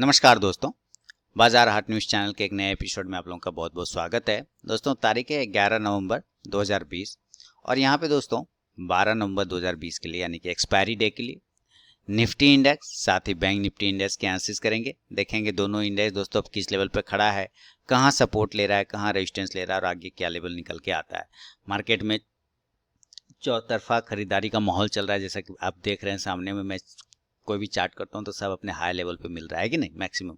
नमस्कार दोस्तों, बाजार हाट न्यूज़ चैनल के एक नए एपिसोड में आप लोगों का बहुत बहुत स्वागत है। दोस्तों तारीख है 11 नवंबर 2020 और यहाँ पे दोस्तों 12 नवंबर 2020 के लिए यानी कि एक्सपायरी डे के लिए निफ्टी इंडेक्स साथ ही बैंक निफ्टी इंडेक्स के एनालिसिस करेंगे। देखेंगे दोनों इंडेक्स दोस्तों अब किस लेवल पर खड़ा है, कहाँ सपोर्ट ले रहा है, कहाँ रेजिस्टेंस ले रहा है और आगे क्या लेवल निकल के आता है। मार्केट में चौतरफा खरीदारी का माहौल चल रहा है, जैसा कि आप देख रहे हैं सामने में। मैं कोई भी चार्ट करता हूँ तो सब अपने हाई लेवल पे मिल रहा है कि नहीं, मैक्सिमम।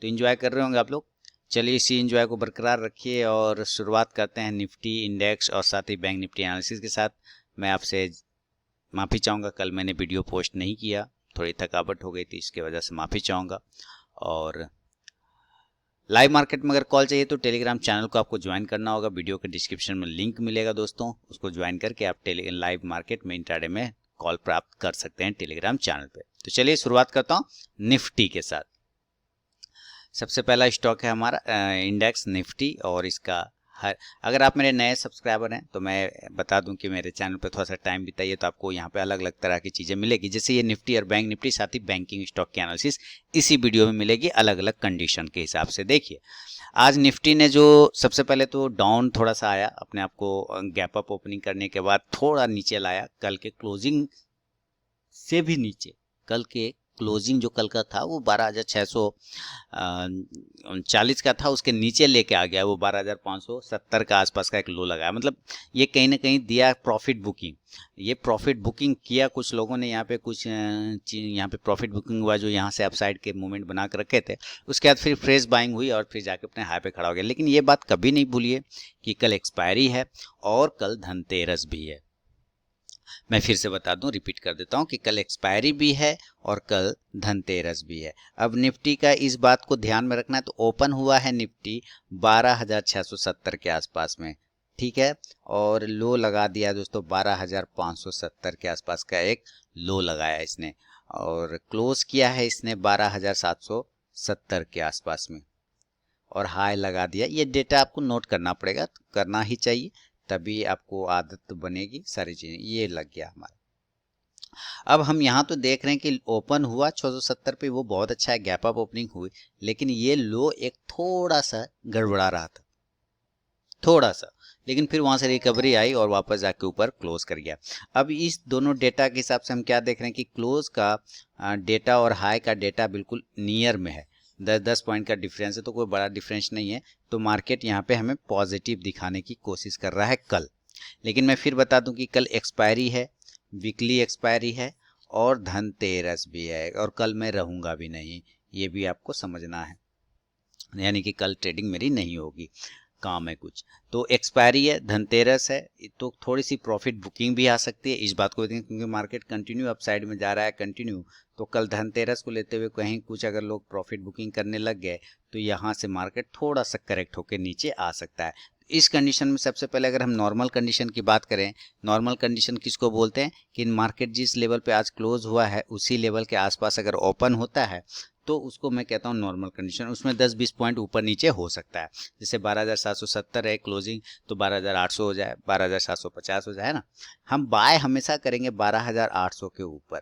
तो एंजॉय कर रहे होंगे आप लोग। चलिए इसी एंजॉय को बरकरार रखिए और शुरुआत करते हैं निफ्टी इंडेक्स और साथ ही बैंक निफ्टी एनालिसिस के साथ। मैं आपसे माफ़ी चाहूँगा, कल मैंने वीडियो पोस्ट नहीं किया, थोड़ी थकावट हो गई थी, इसके वजह से माफ़ी चाहूँगा। और लाइव मार्केट में अगर कॉल चाहिए तो टेलीग्राम चैनल को आपको ज्वाइन करना होगा। वीडियो के डिस्क्रिप्शन में लिंक मिलेगा दोस्तों, उसको ज्वाइन करके आप लाइव मार्केट में इंट्राडे में कॉल प्राप्त कर सकते हैं टेलीग्राम चैनल पे। तो चलिए शुरुआत करता हूँ निफ्टी के साथ। सबसे पहला स्टॉक है हमारा इंडेक्स निफ्टी और इसका अगर आप मेरे नए सब्सक्राइबर हैं तो मैं बता दूं कि मेरे चैनल पे थोड़ा सा टाइम बिताइए तो आपको यहाँ पे अलग अलग तरह की चीज़ें मिलेगी। जैसे ये निफ्टी और बैंक निफ्टी साथ ही बैंकिंग स्टॉक की एनालिसिस इसी वीडियो में मिलेगी, अलग अलग कंडीशन के हिसाब से। देखिए आज निफ्टी ने जो सबसे पहले तो डाउन थोड़ा सा आया, अपने आप को गैप अप ओपनिंग करने के बाद थोड़ा नीचे लाया, कल के क्लोजिंग से भी नीचे। कल के क्लोजिंग जो कल का था वो 12,640 का था, उसके नीचे लेके आ गया वो 12,570 का आसपास का एक लो लगाया। मतलब ये कहीं ना कहीं दिया प्रॉफिट बुकिंग। ये प्रॉफिट बुकिंग किया कुछ लोगों ने, यहाँ पे कुछ यहाँ पे प्रॉफिट बुकिंग हुआ जो यहाँ से अपसाइड के मूवमेंट बना कर रखे थे। उसके बाद फिर फ्रेश बाइंग हुई और फिर जाके अपने हाई पे खड़ा हो गया। लेकिन ये बात कभी नहीं भूलिए कि कल एक्सपायरी है और कल धनतेरस भी है। मैं फिर से बता दूं, रिपीट कर देता हूं कि कल एक्सपायरी भी है और कल धनतेरस भी है। अब निफ्टी का इस बात को ध्यान में रखना है। तो ओपन हुआ है निफ्टी 12,670 के आसपास में, ठीक है, और लो लगा दिया दोस्तों 12,570 के आसपास का एक लो लगाया इसने, और क्लोज किया है इसने 12,770 के आसपास में और हाई लगा दिया। ये डेटा आपको नोट करना पड़ेगा, तो करना ही चाहिए, तभी आपको आदत बनेगी सारी चीजें। ये लग गया हमारा। अब हम यहाँ तो देख रहे हैं कि ओपन हुआ 670 पे, वो बहुत अच्छा है, गैप अप ओपनिंग हुई, लेकिन ये लो एक थोड़ा सा गड़बड़ा रहा था, थोड़ा सा, लेकिन फिर वहां से रिकवरी आई और वापस जाके ऊपर क्लोज कर गया। अब इस दोनों डेटा के हिसाब से हम क्या देख रहे हैं कि क्लोज का डेटा और हाई का डेटा बिल्कुल नियर में है, 10-10 पॉइंट का डिफरेंस है, तो कोई बड़ा डिफरेंस नहीं है। तो मार्केट यहाँ पे हमें पॉजिटिव दिखाने की कोशिश कर रहा है कल। लेकिन मैं फिर बता दूं कि कल एक्सपायरी है, वीकली एक्सपायरी है और धनतेरस भी है, और कल मैं रहूंगा भी नहीं, ये भी आपको समझना है। यानी कि कल ट्रेडिंग मेरी नहीं होगी, काम है कुछ। तो एक्सपायरी है, धनतेरस है, तो थोड़ी सी प्रॉफिट बुकिंग भी आ सकती है, इस बात को देखें, क्योंकि मार्केट कंटिन्यू अपसाइड में जा रहा है कंटिन्यू। तो कल धनतेरस को लेते हुए कहीं कुछ अगर लोग प्रॉफिट बुकिंग करने लग गए तो यहाँ से मार्केट थोड़ा सा करेक्ट होकर नीचे आ सकता है। इस कंडीशन में सबसे पहले अगर हम नॉर्मल कंडीशन की बात करें, नॉर्मल कंडीशन किसको बोलते हैं कि मार्केट जिस लेवल पे आज क्लोज हुआ है उसी लेवल के आसपास अगर ओपन होता है तो उसको मैं कहता हूँ नॉर्मल कंडीशन। उसमें 10-20 पॉइंट ऊपर नीचे हो सकता है। जैसे 12,770 है क्लोजिंग, तो 12,800 हो जाए, 12,750 हो जाए ना। हम बाय हमेशा करेंगे 12,800 के ऊपर,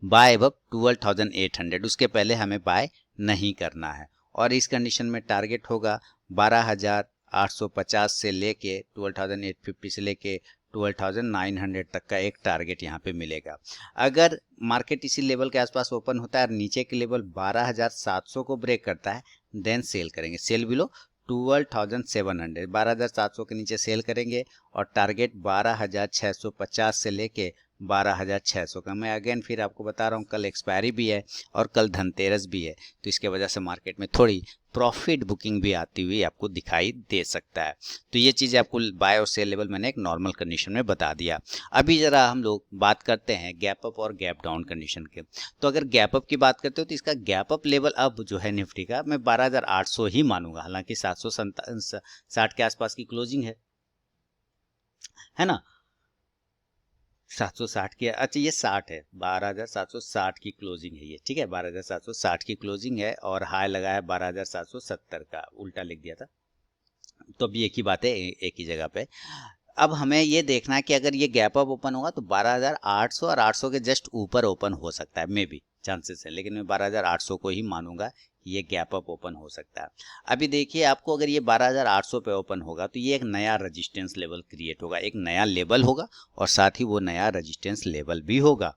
बाय अब 12,800, उसके पहले हमें बाय नहीं करना है। और इस कंडीशन में टारगेट होगा 12,850 से लेके 12,850 से लेके 12,900 तक का एक टारगेट यहाँ पे मिलेगा। अगर मार्केट इसी लेवल के आसपास ओपन होता है और नीचे के लेवल 12,700 को ब्रेक करता है, देन सेल करेंगे, सेल बिलो 12,700, 12,700 के नीचे सेल करेंगे और टारगेट 12,650 से लेके 12,600 का। मैं अगेन फिर आपको बता रहा हूँ कल एक्सपायरी भी है और कल धनतेरस भी है, तो इसके वजह से मार्केट में थोड़ी प्रॉफिट बुकिंग भी आती हुई आपको दिखाई दे सकता है। तो ये चीज़ें आपको बाय और सेल लेवल मैंने एक नॉर्मल कंडीशन में बता दिया। अभी ज़रा हम लोग बात करते हैं गैप अप और गैप डाउन कंडीशन के। तो अगर गैप अप की बात करते हो तो इसका गैप अप लेवल अब जो है निफ्टी का मैं 12,800 ही मानूंगा, हालांकि 760 के आसपास की क्लोजिंग है ना, 760 की, अच्छा ये 60 है, 12,760 की क्लोजिंग है ये, ठीक है, 12,760 की क्लोजिंग है और हाई लगा है 12,770 का, उल्टा लिख दिया था, तो अभी एक ही बात है, एक ही जगह पे। अब हमें ये देखना है कि अगर ये गैप अप ओपन होगा तो 12,800 और 800 के जस्ट ऊपर ओपन हो सकता है, मे बी चांसेस है, लेकिन मैं 12,800 को ही मानूंगा ये गैप अप ओपन हो सकता है। अभी देखिए आपको अगर ये 12,800 पे ओपन होगा तो ये एक नया रेजिस्टेंस लेवल क्रिएट होगा, एक नया लेवल होगा और साथ ही वो नया रेजिस्टेंस लेवल भी होगा,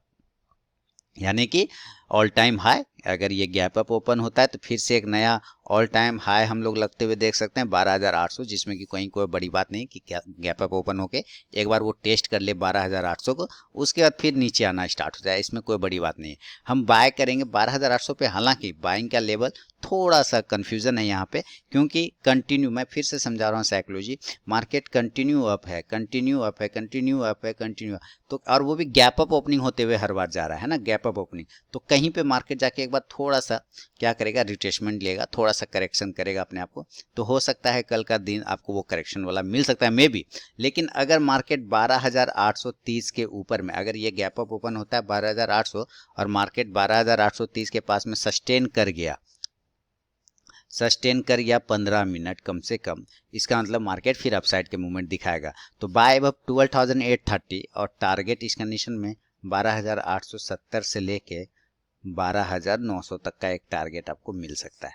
यानी कि ऑल टाइम हाई। अगर ये गैप अप ओपन होता है तो फिर से एक नया ऑल टाइम हाई हम लोग लगते हुए देख सकते हैं 12,800, जिसमें कि कहीं कोई बड़ी बात नहीं कि गैप अप ओपन होके एक बार वो टेस्ट कर ले 12,800 को, उसके बाद फिर नीचे आना स्टार्ट हो जाए, इसमें कोई बड़ी बात नहीं है। हम बाय करेंगे 12,800 पे, हालांकि बाइंग का लेवल थोड़ा सा कंफ्यूजन है यहाँ पे, क्योंकि कंटिन्यू, मैं फिर से समझा रहा हूँ साइकोलॉजी, मार्केट कंटिन्यू अप है, कंटिन्यू अप है, कंटिन्यू अप है, कंटिन्यू, तो और वो भी गैप अप ओपनिंग होते हुए हर बार जा रहा है ना, गैप अप ओपनिंग, तो कहीं पे मार्केट जाके एक बार थोड़ा सा क्या करेगा, रिट्रेसमेंट लेगा, थोड़ा सा करेक्शन करेगा अपने आप को, तो हो सकता है कल का दिन आपको वो करेक्शन वाला मिल सकता है मे बी। लेकिन अगर मार्केट 12,830 के ऊपर में अगर ये गैप अप ओपन होता है 12,800 और मार्केट 12,830 के पास में सस्टेन कर गया, 15 मिनट कम से कम, इसका मतलब मार्केट फिर अपसाइड के मूवमेंट दिखाएगा। तो बाय अब 12,830 और टारगेट इस कंडीशन में 12,870 से लेके 12,900 तक का एक टारगेट आपको मिल सकता है।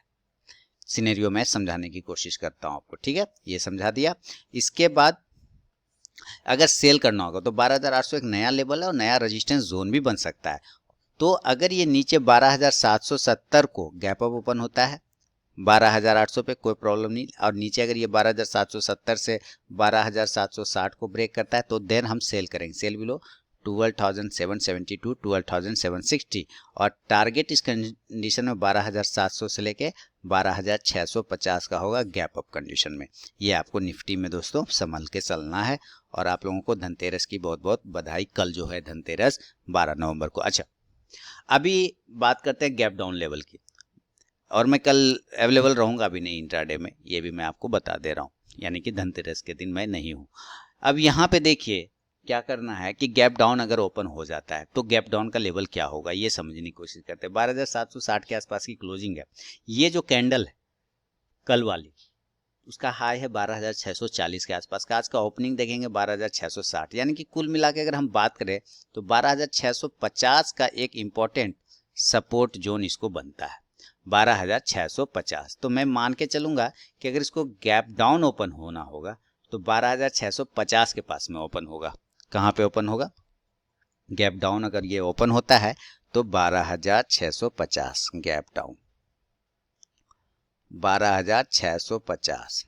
सिनेरियो में समझाने की कोशिश करता हूं आपको, ठीक है, ये समझा दिया। इसके बाद अगर सेल करना होगा तो 12,800 एक नया लेवल है और नया रेजिस्टेंस जोन भी बन सकता है। तो अगर ये नीचे 12,770 को गैप अप ओपन होता है 12,800 पे, कोई प्रॉब्लम नहीं, और नीचे अगर ये 12,770 से 12,760 को ब्रेक करता है तो देन हम सेल करेंगे, सेल बिलो 12,772 12,760, और टारगेट इस कंडीशन में 12,700 से लेके 12,650 का होगा गैप अप कंडीशन में। ये आपको निफ्टी में दोस्तों संभल के चलना है। और आप लोगों को धनतेरस की बहुत बहुत बधाई, कल जो है धनतेरस 12 नवंबर को। अच्छा, अभी बात करते हैं गैप डाउन लेवल की, और मैं कल अवेलेबल रहूंगा भी नहीं इंट्राडे में, ये भी मैं आपको बता दे रहा हूँ, यानी कि धनतेरस के दिन मैं नहीं हूँ। अब यहाँ पे देखिए क्या करना है कि गैप डाउन अगर ओपन हो जाता है तो गैप डाउन का लेवल क्या होगा ये समझने की कोशिश करते हैं। 12,760 के आसपास की क्लोजिंग है, ये जो कैंडल है कल वाली उसका हाई है 12,640 के आसपास का, आज का ओपनिंग देखेंगे 12,660, यानी कि कुल मिला के अगर हम बात करें तो 12,650 का एक इम्पोर्टेंट सपोर्ट जोन इसको बनता है 12,650। तो मैं मान के चलूंगा कि अगर इसको गैप डाउन ओपन होना होगा तो 12,650 के पास में ओपन होगा। कहाँ पे ओपन होगा, गैप डाउन अगर ये ओपन होता है तो 12,650 गैप डाउन 12,650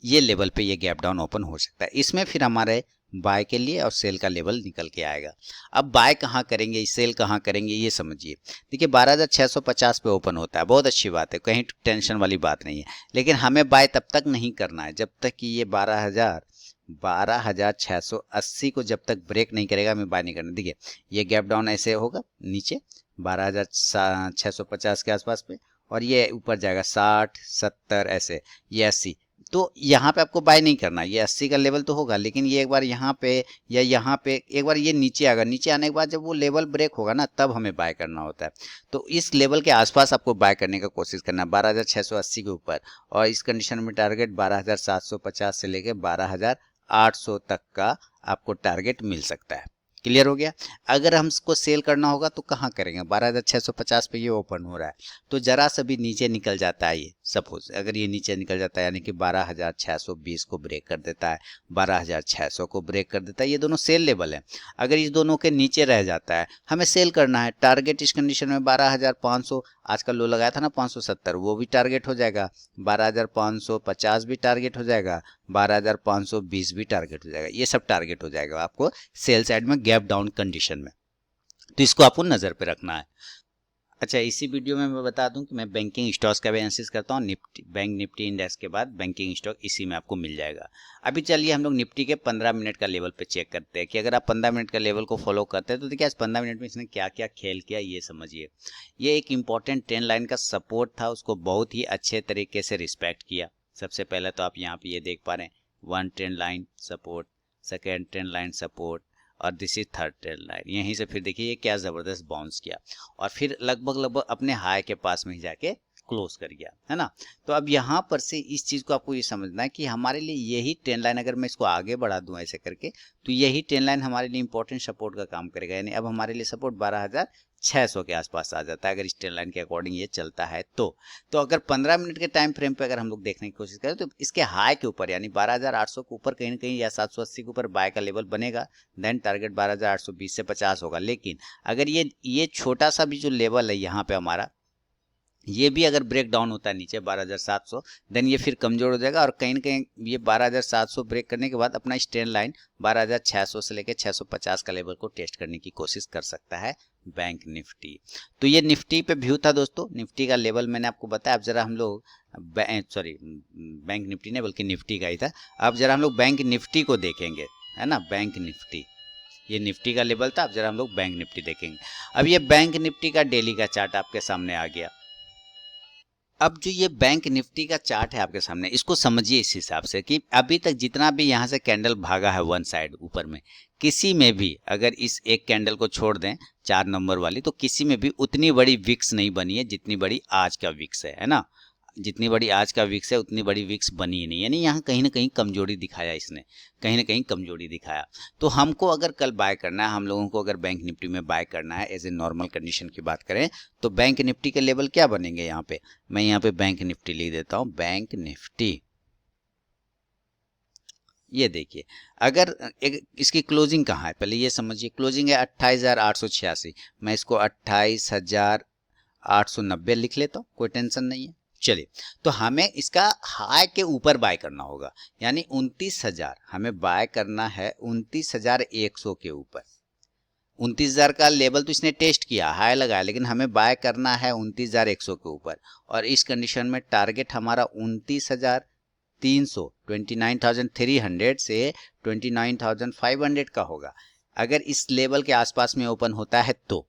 ये लेवल पे ये गैप डाउन ओपन हो सकता है। इसमें फिर हमारे बाय के लिए और सेल का लेवल निकल के आएगा। अब बाय कहाँ करेंगे, सेल कहाँ करेंगे, ये समझिए। देखिए 12,650 पे ओपन होता है, बहुत अच्छी बात है, कहीं टेंशन वाली बात नहीं है, लेकिन हमें बाय तब तक नहीं करना है जब तक कि ये 12,680 को जब तक ब्रेक नहीं करेगा, हमें बाय नहीं करना। देखिए ये गैप डाउन ऐसे होगा नीचे 12,650 के आसपास पे, और ये ऊपर जाएगा 60 70 ऐसे, ये 80, तो यहाँ पे आपको बाय नहीं करना, ये 80 का लेवल तो होगा, लेकिन ये एक बार यहाँ पे या यहाँ पे एक बार ये नीचे आएगा, नीचे आने के बाद जब वो लेवल ब्रेक होगा ना तब हमें बाय करना होता है। तो इस लेवल के आसपास आपको बाय करने का कोशिश करना है 12,680 के ऊपर, और इस कंडीशन में टारगेट 12,750 से लेके 12,800 तक का आपको टारगेट मिल सकता है। क्लियर हो गया। अगर हमको सेल करना होगा तो कहाँ करेंगे, 12,650 पे ये ओपन हो रहा है, तो जरा सा भी नीचे निकल जाता है, ये सपोज अगर ये नीचे निकल जाता है यानी कि 12,620 को ब्रेक कर देता है, 12,600 को ब्रेक कर देता है, ये दोनों सेल लेवल है। अगर इस दोनों के नीचे रह जाता है हमें सेल करना है, टारगेट इस कंडीशन में 12,500, आज का लो लगाया था ना 570, वो भी टारगेट हो जाएगा, 12,550 भी टारगेट हो जाएगा, 12,520 भी टारगेट हो जाएगा, ये सब टारगेट हो जाएगा आपको सेल साइड में गैप डाउन कंडीशन में। तो इसको आपको नजर पे रखना है। अच्छा, इसी वीडियो में मैं बता दूं कि मैं बैंकिंग स्टॉक्स का भी एनालिसिस करता हूं, निफ्टी बैंक निफ्टी इंडेक्स के बाद बैंकिंग स्टॉक इसी में आपको मिल जाएगा। अभी चलिए हम लोग निफ्टी के 15 मिनट का लेवल पे चेक करते हैं कि अगर आप 15 मिनट का लेवल को फॉलो करते हैं तो देखिए आज 15 मिनट में इसने क्या क्या खेल किया ये समझिए। ये एक इंपॉर्टेंट ट्रेंड लाइन का सपोर्ट था, उसको बहुत ही अच्छे तरीके से रिस्पेक्ट किया। सबसे पहले तो आप यहाँ पे ये देख पा रहे हैं 1 trend line support, second trend line support, और this is third trend line. यहीं से फिर देखिए ये क्या ज़बरदस्त बाउंस किया और फिर लगभग अपने हाई के पास में ही जाके क्लोज कर गया, है ना। तो अब यहाँ पर से इस चीज़ को आपको ये समझना है कि हमारे लिए यही ट्रेंड लाइन, अगर मैं इसको आगे बढ़ा दूं ऐसे करके, तो यही ट्रेंड लाइन हमारे लिए इंपॉर्टेंट सपोर्ट का काम करेगा। यानी अब हमारे लिए सपोर्ट 12,600 के आसपास आ जाता है अगर इस ट्रेंड लाइन के अकॉर्डिंग ये चलता है तो अगर 15 मिनट के टाइम फ्रेम पे अगर हम लोग देखने की कोशिश करें तो इसके हाई के ऊपर यानी 12,800 के ऊपर कहीं ना कहीं या 780 के ऊपर बाय का लेवल बनेगा, देन टारगेट 12,820 से 50 होगा। लेकिन अगर ये छोटा सा भी जो लेवल है यहाँ पे हमारा, ये भी अगर ब्रेक डाउन होता है नीचे 12,700, देन ये फिर कमजोर हो जाएगा और कहीं ना कहीं ये 12,700 ब्रेक करने के बाद अपना स्टैंड लाइन 12,600 से लेकर 650 का लेवल को टेस्ट करने की कोशिश कर सकता है बैंक निफ्टी। तो ये निफ्टी पे व्यू था दोस्तों। निफ्टी का लेवल मैंने आपको बताया। अब जरा हम लोग बैंक निफ्टी नहीं बल्कि निफ्टी का ही था। अब जरा हम लोग बैंक निफ्टी को देखेंगे, है ना। बैंक निफ्टी, ये निफ्टी का लेवल था। अब जरा हम लोग बैंक निफ्टी देखेंगे। अब ये बैंक निफ्टी का डेली का चार्ट आपके सामने आ गया। अब जो ये बैंक निफ्टी का चार्ट है आपके सामने, इसको समझिए इस हिसाब से कि अभी तक जितना भी यहाँ से कैंडल भागा है वन साइड ऊपर में, किसी में भी अगर इस एक कैंडल को छोड़ दें 4 नंबर वाली, तो किसी में भी उतनी बड़ी विक्स नहीं बनी है जितनी बड़ी आज का विक्स है ना। जितनी बड़ी आज का विक्स है उतनी बड़ी विक्स बनी ही नहीं। यानी यहाँ कहीं ना कहीं कमजोरी दिखाया इसने, कहीं ना कहीं कमजोरी दिखाया। तो हमको अगर कल बाय करना है, हम लोगों को अगर बैंक निफ्टी में बाय करना है एज ए नॉर्मल कंडीशन की बात करें, तो बैंक निफ्टी के लेवल क्या बनेंगे यहाँ पे। मैं यहाँ पे बैंक निफ्टी लिख देता हूँ, बैंक निफ्टी। ये देखिए, अगर इसकी क्लोजिंग कहाँ है पहले ये समझिए। क्लोजिंग है 28,886। मैं इसको 28,890 लिख लेता हूँ, कोई टेंशन नहीं है। चलिए, तो हमें इसका हाई के ऊपर बाय करना होगा, यानी 29,000 हमें बाय करना है 29,100 के ऊपर। 29,000 का लेवल तो इसने टेस्ट किया, हाई लगाया, लेकिन हमें बाय करना है 29,100 के ऊपर। और इस कंडीशन में टारगेट हमारा 29,300, 29,300 से 29,500 का होगा अगर इस लेवल के आसपास में ओपन होता है तो।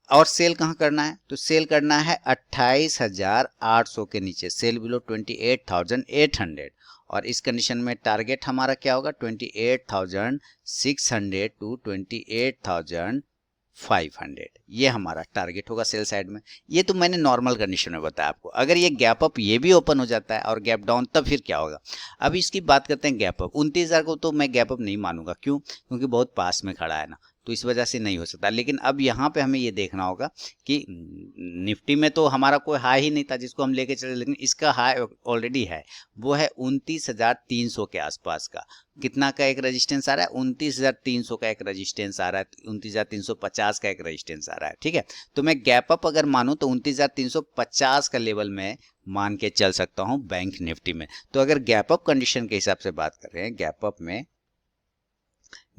और सेल कहाँ करना है, तो सेल करना है 28,800 के नीचे, सेल बिलो 28,800। और इस कंडीशन में टारगेट हमारा क्या होगा, 28,600 टू 28,500। ये हमारा टारगेट होगा सेल साइड में। ये तो मैंने नॉर्मल कंडीशन में बताया आपको। अगर ये गैप अप ये भी ओपन हो जाता है और गैप डाउन, तब फिर क्या होगा। अब इसकी बात करते हैं गैप अप। 29,000 को तो मैं गैप अप नहीं मानूंगा, क्यों, क्योंकि बहुत पास में खड़ा है ना, तो इस वजह से नहीं हो सकता। लेकिन अब यहाँ पे हमें ये देखना होगा कि निफ्टी में तो हमारा कोई हाई ही नहीं था जिसको हम लेके चले, लेकिन इसका हाई ऑलरेडी है, वो है 29,300 के आसपास का। कितना का एक रेजिस्टेंस आ रहा है, 29,300 का एक रेजिस्टेंस आ रहा है, 29,350 का एक रेजिस्टेंस आ रहा है। ठीक है, तो मैं गैप अप अगर मानूं तो 29,350 का लेवल में मान के चल सकता हूं बैंक निफ्टी में। तो अगर गैप अप कंडीशन के हिसाब से बात कर रहे हैं, गैप अप में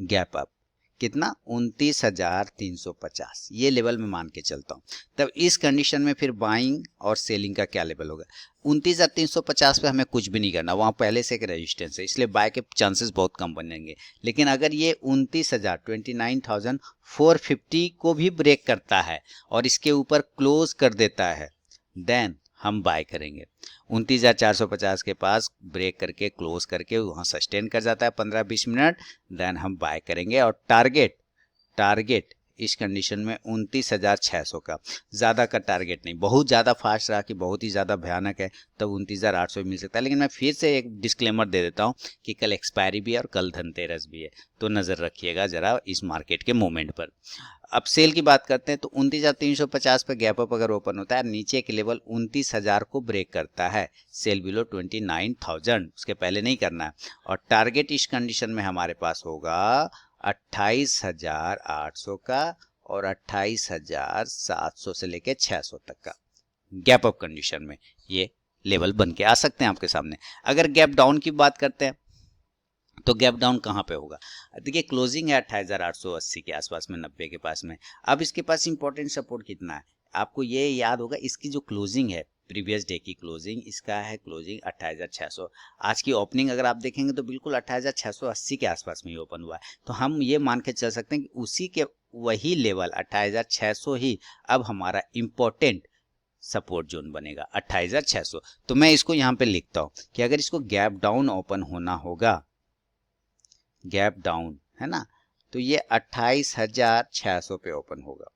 गैप अप कितना, 29,350, ये लेवल में मान के चलता हूँ। तब इस कंडीशन में फिर बाइंग और सेलिंग का क्या लेवल होगा। 29,350 पे हमें कुछ भी नहीं करना, वहाँ पहले से एक रेजिस्टेंस है, इसलिए बाय के चांसेस बहुत कम बनेंगे। लेकिन अगर ये 29,450 को भी ब्रेक करता है और इसके ऊपर क्लोज कर देता है, देन हम बाय करेंगे। 29,450 के पास ब्रेक करके क्लोज करके वहाँ सस्टेन कर जाता है 15-20 मिनट, देन हम बाय करेंगे। और टारगेट इस कंडीशन में 29,600 का, ज़्यादा का टारगेट नहीं। बहुत ज़्यादा फास्ट रहा कि बहुत ही ज़्यादा भयानक है तब 29,800 मिल सकता है। लेकिन मैं फिर से एक डिस्क्लेमर दे देता हूँ कि कल एक्सपायरी भी है और कल धनतेरस भी है, तो नज़र रखिएगा ज़रा इस मार्केट के मोमेंट पर। अब सेल की बात करते हैं तो 29,350 पे गैप अप अगर ओपन होता है, नीचे के लेवल 29,000 को ब्रेक करता है, सेल बिलो 29,000, उसके पहले नहीं करना है। और टारगेट इस कंडीशन में हमारे पास होगा 28,800 का और 28,700 से लेके 600 तक का। गैप अप कंडीशन में ये लेवल बन के आ सकते हैं आपके सामने। अगर गैप डाउन की बात करते हैं तो गैप डाउन कहाँ पे होगा, देखिए क्लोजिंग है 28,880 के आसपास में, 90 के पास में। अब इसके पास इंपॉर्टेंट सपोर्ट कितना है, आपको ये याद होगा, इसकी जो क्लोजिंग है प्रीवियस डे की क्लोजिंग, इसका है क्लोजिंग 28,600। आज की ओपनिंग अगर आप देखेंगे तो बिल्कुल 28,680 के आसपास में ही ओपन हुआ है। तो हम ये मान के चल सकते हैं कि उसी के वही लेवल 28,600 ही अब हमारा इम्पोर्टेंट सपोर्ट जोन बनेगा, 28,600। तो मैं इसको यहाँ पे लिखता हूँ कि अगर इसको गैप डाउन ओपन होना होगा, गैप डाउन है ना, तो ये 28,600 पे ओपन होगा।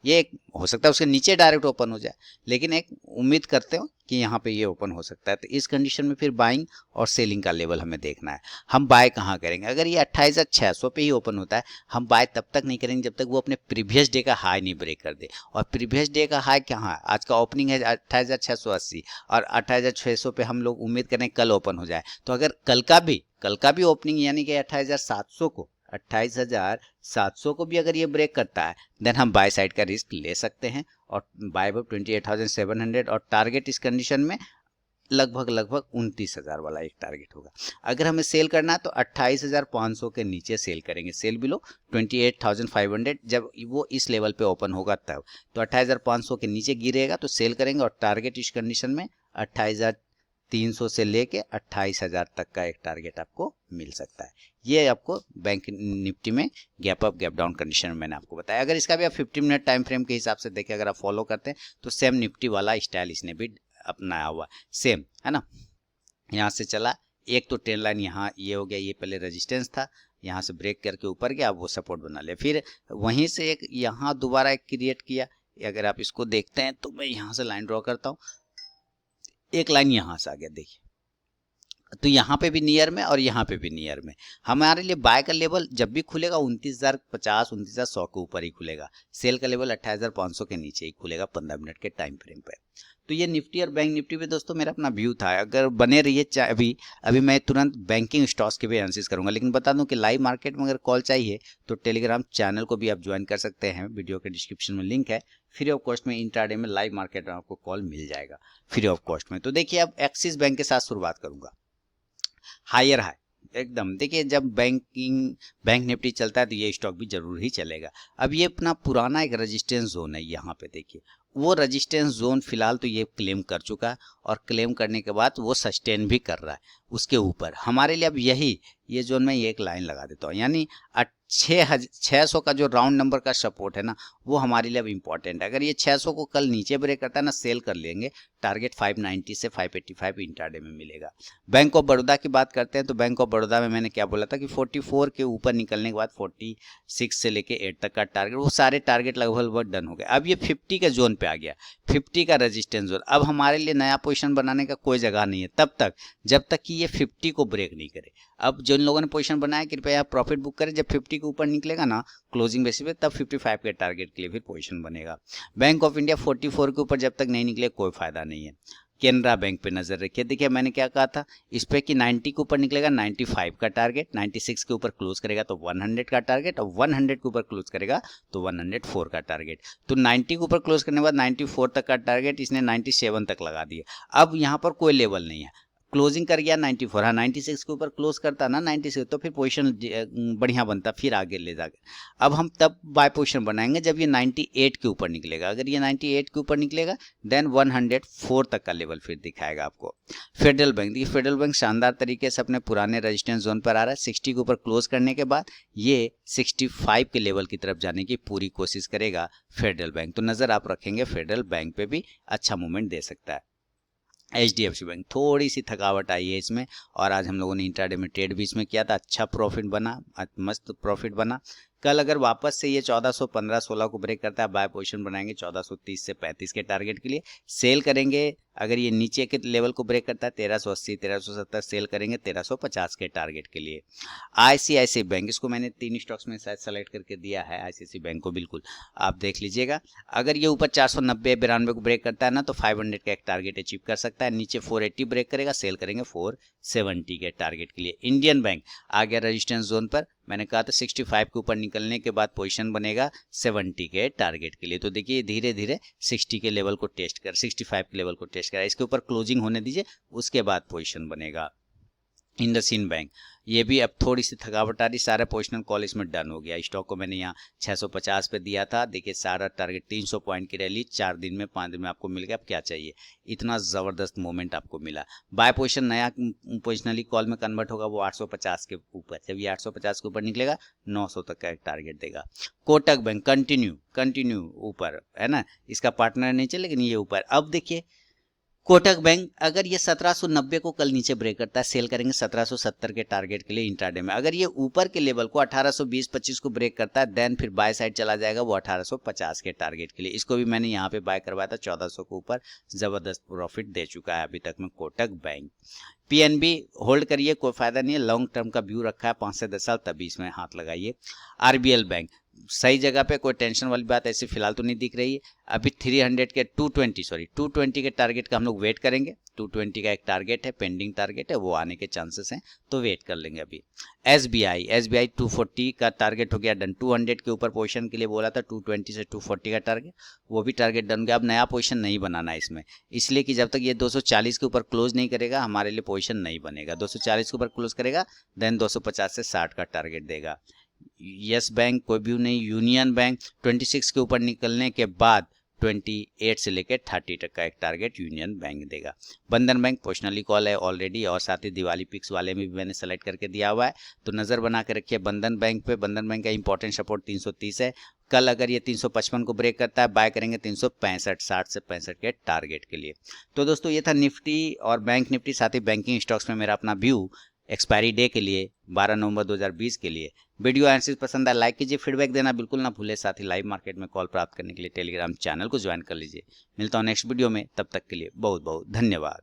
ये एक हो सकता है उसके नीचे डायरेक्ट ओपन हो जाए, लेकिन एक उम्मीद करते हो कि यहाँ पे ये ओपन हो सकता है। तो इस कंडीशन में फिर बाइंग और सेलिंग का लेवल हमें देखना है। हम बाय कहाँ करेंगे? अगर ये 28,600 पे ही ओपन होता है, हम बाय तब तक नहीं करेंगे जब तक वो अपने प्रीवियस डे का हाई नहीं ब्रेक कर दे। और प्रीवियस डे का हाई कहाँ है? आज का ओपनिंग है 28,680 और 28,600 पे हम लोग उम्मीद करें कल ओपन हो जाए। तो अगर कल का भी ओपनिंग यानी कि 28,700 को भी अगर ये ब्रेक करता है, देन हम बाय साइड का रिस्क ले सकते हैं और बाय अबव 28,700 और टारगेट इस कंडीशन में लगभग 29,000 वाला एक टारगेट होगा। अगर हमें सेल करना है तो 28,500 के नीचे सेल करेंगे, सेल बिलो 28,500 जब वो इस लेवल पे ओपन होगा तब। तो 28,500 के नीचे गिरेगा तो सेल करेंगे और टारगेट इस कंडीशन में 28,300 से लेके 28,000 तक का एक टारगेट आपको मिल सकता है। ये आपको बैंक निफ्टी में gap up gap down condition में मैंने आपको बताया। अगर इसका भी आप 15 मिनट टाइम फ्रेम के हिसाब से देखें, अगर आप फॉलो करते हैं तो सेम निफ्टी वाला स्टाइल इसने भी अपनाया हुआ सेम है ना। यहाँ से चला, एक तो ट्रेंड लाइन यहाँ ये हो गया, ये पहले रेजिस्टेंस था, यहाँ से ब्रेक करके ऊपर गया, अब वो सपोर्ट बना लिया। फिर वहीं से एक यहाँ दोबारा एक क्रिएट किया। अगर आप इसको देखते हैं तो मैं यहाँ से लाइन ड्रॉ करता हूँ, एक लाइन यहाँ से आ गया देखिए। तो यहाँ पे भी नियर में और यहाँ पे भी नियर में हमारे लिए बाय का लेवल जब भी खुलेगा 29,050 29,100 के ऊपर ही खुलेगा। सेल का लेवल 28,500 के नीचे ही खुलेगा 15 मिनट के टाइम फ्रेम पे। तो ये निफ्टी और बैंक निफ्टी पे दोस्तों मेरा अपना व्यू था। अगर बने रहिए अभी मैं तुरंत बैंकिंग स्टॉक्स के भी एनालिसिस करूंगा, लेकिन बता दूं कि लाइव मार्केट में अगर कॉल चाहिए तो टेलीग्राम चैनल को भी आप ज्वाइन कर सकते हैं, वीडियो के डिस्क्रिप्शन में लिंक है। फ्री ऑफ कॉस्ट में इंट्राडे में लाइव मार्केट में आपको कॉल मिल जाएगा फ्री ऑफ कॉस्ट में। तो देखिए अब एक्सिस बैंक के साथ शुरुआत करूंगा, हायर हाई एकदम। देखिए जब बैंक निफ्टी चलता है तो ये स्टॉक भी जरूर ही चलेगा। अब ये अपना पुराना एक रेजिस्टेंस जोन है, यहाँ पे देखिए वो रेजिस्टेंस जोन फिलहाल तो ये क्लेम कर चुका है और क्लेम करने के बाद वो सस्टेन भी कर रहा है उसके ऊपर। हमारे लिए अब यही ये जोन में एक लाइन लगा देता हूँ, यानी 600 का जो राउंड नंबर का सपोर्ट है ना, वो हमारे लिए अब इंपॉर्टेंट है। अगर ये 600 को कल नीचे ब्रेक करता है ना, सेल कर लेंगे। टारगेट 590 से 585 इंट्राडे में मिलेगा। बैंक ऑफ बड़ौदा की बात करते हैं तो बैंक ऑफ बड़ौदा में मैंने क्या बोला था कि 44 के ऊपर निकलने के बाद 46 से लेके 8 तक का टारगेट, वो सारे टारगेट लगभग डन हो गए। अब ये 50 के जोन पे आ गया, 50 का रेजिस्टेंस जोन। अब हमारे लिए नया पोजीशन बनाने का कोई जगह नहीं है तब तक जब तक कि ये 50 को ब्रेक नहीं करे। अब जिन लोगों ने पोजीशन बनाया कृपया आप प्रॉफिट बुक करें, जब 50 के ऊपर निकलेगा ना क्लोजिंग बेसिस पे, तब 55 के टारगेट के लिए फिर पोजीशन बनेगा। बैंक ऑफ इंडिया 44 के ऊपर जब तक नहीं निकले कोई फायदा नहीं है। केनरा बैंक पे नजर रखिए। देखिए मैंने क्या कहा था इस पे कि 90 के ऊपर निकलेगा 95 का टारगेट, 96 के ऊपर क्लोज करेगा तो 100 का टारगेट, और 100 के ऊपर क्लोज करेगा तो 104 का टारगेट। तो 90 के ऊपर क्लोज करने के बाद 94 तक का टारगेट इसने 97 तक लगा दिया। अब यहाँ पर कोई लेवल नहीं है, क्लोजिंग कर गया 94। हाँ 96 के ऊपर क्लोज करता ना 96 तो फिर पोजीशन बढ़िया बनता, फिर आगे ले जाके। अब हम तब बाय पोजीशन बनाएंगे जब ये 98 के ऊपर निकलेगा। अगर ये 98 के ऊपर निकलेगा देन 104 तक का लेवल फिर दिखाएगा आपको। फेडरल बैंक, देखिए फेडरल बैंक शानदार तरीके से अपने पुराने रेजिस्टेंस जोन पर आ रहा है। 60 के ऊपर क्लोज करने के बाद ये 65 के लेवल की तरफ जाने की पूरी कोशिश करेगा फेडरल बैंक। तो नजर आप रखेंगे फेडरल बैंक पे भी अच्छा मूवमेंट दे सकता है। HDFC बैंक थोड़ी सी थकावट आई है इसमें, और आज हम लोगों ने इंट्राडे में ट्रेड भी इसमें किया था, अच्छा प्रॉफिट बना, मस्त प्रॉफिट बना। कल अगर वापस से ये 1415 16 को ब्रेक करता है, बाय पोजीशन बनाएंगे 1430 से 35 के टारगेट के लिए, सेल करेंगे। अगर ये नीचे के लेवल को ब्रेक करता है 1380 1370 सेल करेंगे 1350 के टारगेट के लिए। ICICI बैंक, इसको मैंने 3 स्टॉक्स में शायद सेलेक्ट करके दिया है ICICI बैंक को, बिल्कुल आप देख लीजिएगा। अगर ये ऊपर 490 92 को ब्रेक करता है ना तो 500 का एक टारगेट अचीव कर सकता है। नीचे 480 ब्रेक करेगा, सेल करेंगे 470 के टारगेट के लिए। इंडियन बैंक आ गया रेजिस्टेंस जोन पर, मैंने कहा था 65 के ऊपर निकलने के बाद पोजीशन बनेगा 70 के टारगेट के लिए। तो देखिए धीरे धीरे 60 के लेवल को टेस्ट कर 65 के लेवल को टेस्ट करा, इसके ऊपर क्लोजिंग होने दीजिए, उसके बाद पोजीशन बनेगा। इंडसइंड बैंक, ये भी अब थोड़ी सी थकावट आ रही, सारा पोजिशनल कॉल इसमें डन हो गया। स्टॉक को मैंने यहाँ 650 पे दिया था, देखिए सारा टारगेट 300 पॉइंट की रैली 4 दिन में 5 दिन में आपको मिल गया। अब क्या चाहिए, इतना ज़बरदस्त मोमेंट आपको मिला। बाय पोजिशन नया पोजिशनली कॉल में कन्वर्ट होगा वो 850 के ऊपर, जब ये 850 के ऊपर निकलेगा 900 तक का एक टारगेट देगा। कोटक बैंक कंटिन्यू ऊपर है ना, इसका पार्टनर नीचे लेकिन ये ऊपर। अब देखिए कोटक बैंक अगर ये 1790 को कल नीचे ब्रेक करता है, सेल करेंगे 1770 के टारगेट के लिए इंट्राडे में। अगर ये ऊपर के लेवल को 1820-25 को ब्रेक करता है, देन फिर बाय साइड चला जाएगा वो 1850 के टारगेट के लिए। इसको भी मैंने यहाँ पे बाय करवाया था 1400 के ऊपर, जबरदस्त प्रॉफिट दे चुका है अभी तक में कोटक बैंक। पीएनबी होल्ड करिए, कोई फायदा नहीं है, लॉन्ग टर्म का व्यू रखा है 5 से 10 साल, तभी इसमें हाथ लगाइए। आरबीएल बैंक सही जगह पे, कोई टेंशन वाली बात ऐसी फिलहाल तो नहीं दिख रही है। अभी 300 के 220 के टारगेट का हम लोग वेट करेंगे। 220 का एक टारगेट है, पेंडिंग टारगेट है, वो आने के चांसेस हैं, तो वेट कर लेंगे अभी। एसबीआई 240 का टारगेट हो गया डन। 200 के ऊपर पोजीशन के लिए बोला था, 220 से 240 का टारगेट, वो भी टारगेट डन गया। अब नया पोजीशन नहीं बनाना है इसमें, इसलिए कि जब तक ये 240 के ऊपर क्लोज नहीं करेगा हमारे लिए पोजीशन नहीं बनेगा। 240 के ऊपर क्लोज करेगा, देन 250 से 60 का टारगेट देगा। यस बैंक कोई भी नहीं। यूनियन बैंक 26 के ऊपर निकलने के बाद 28 से लेकर 30 तक का एक टारगेट यूनियन बैंक देगा। बंधन बैंक पर्सनली कॉल है ऑलरेडी, और साथ ही दिवाली पिक्स वाले में भी मैंने सेलेक्ट करके दिया हुआ है, तो नज़र बना के रखिए बंधन बैंक पे। बंधन बैंक का इंपॉर्टेंट सपोर्ट 330 है। कल अगर ये 355 को ब्रेक करता है, बाय करेंगे 365, 60 से 65 के टारगेट के लिए। तो दोस्तों ये था निफ्टी और बैंक निफ्टी, साथ ही बैंकिंग स्टॉक्स में मेरा अपना व्यू एक्सपायरी डे के लिए 12 नवंबर 2020 के लिए। वीडियो एनालिसिस पसंद आए लाइक कीजिए, फीडबैक देना बिल्कुल ना भूले। साथ ही लाइव मार्केट में कॉल प्राप्त करने के लिए टेलीग्राम चैनल को ज्वाइन कर लीजिए। मिलता हूं नेक्स्ट वीडियो में, तब तक के लिए बहुत बहुत धन्यवाद।